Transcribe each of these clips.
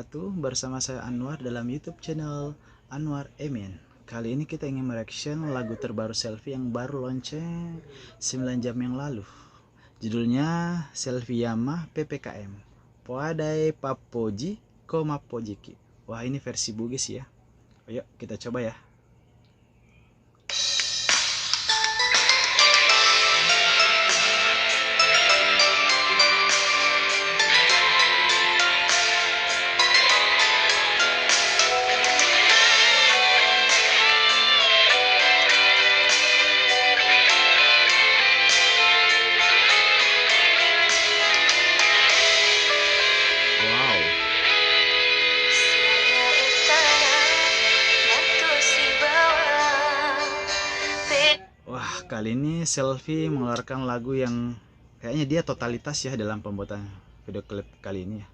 wabarakatuh. Bersama saya Anwar dalam YouTube channel Anwar Emin. Kali ini kita ingin mereaction lagu terbaru Selfie yang baru lonceng 9 jam yang lalu. Judulnya Selfie Yama PPKM. Poadai Papoji Koma Pojiki. Wah, ini versi Bugis ya. Ayo kita coba ya. Wah, kali ini Selfie mengeluarkan lagu yang kayaknya dia totalitas ya dalam pembuatan video klip kali ini ya.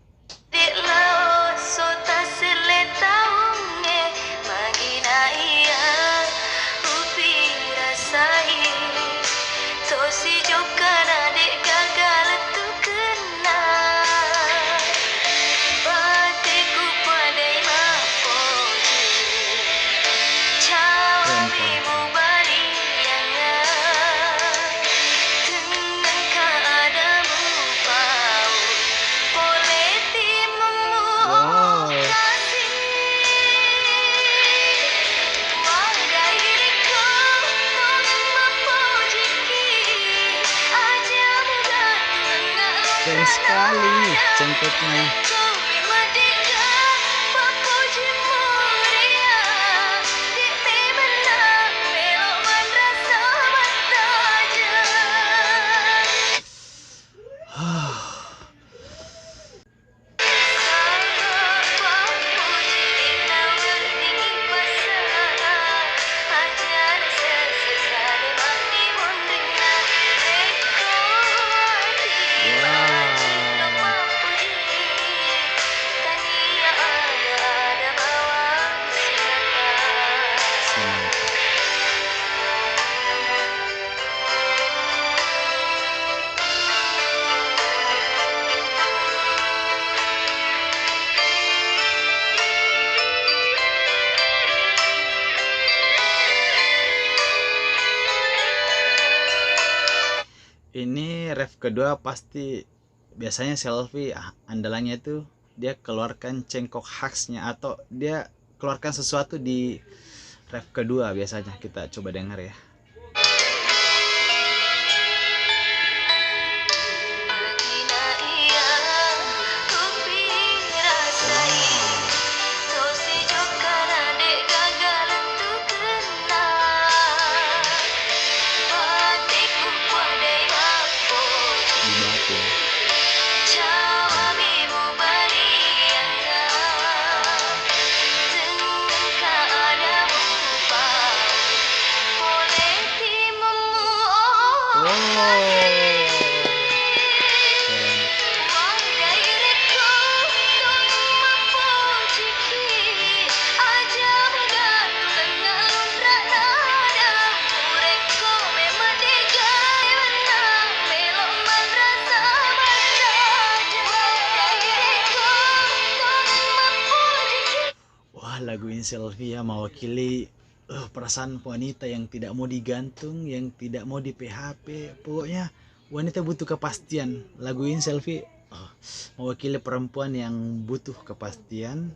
Keren sekali cengkoknya. Ini ref kedua pasti biasanya Selfie andalannya itu dia keluarkan cengkok khaksnya atau dia keluarkan sesuatu di ref kedua biasanya. Kita coba dengar ya. Lagu ini Selfie ya mewakili perasaan wanita yang tidak mau digantung, yang tidak mau di PHP. Pokoknya wanita butuh kepastian. Lagu ini Selfie mewakili perempuan yang butuh kepastian.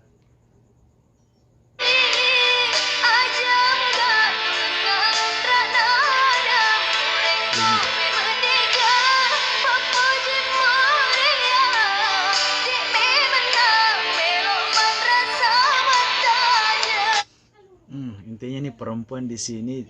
Intinya nih perempuan di sini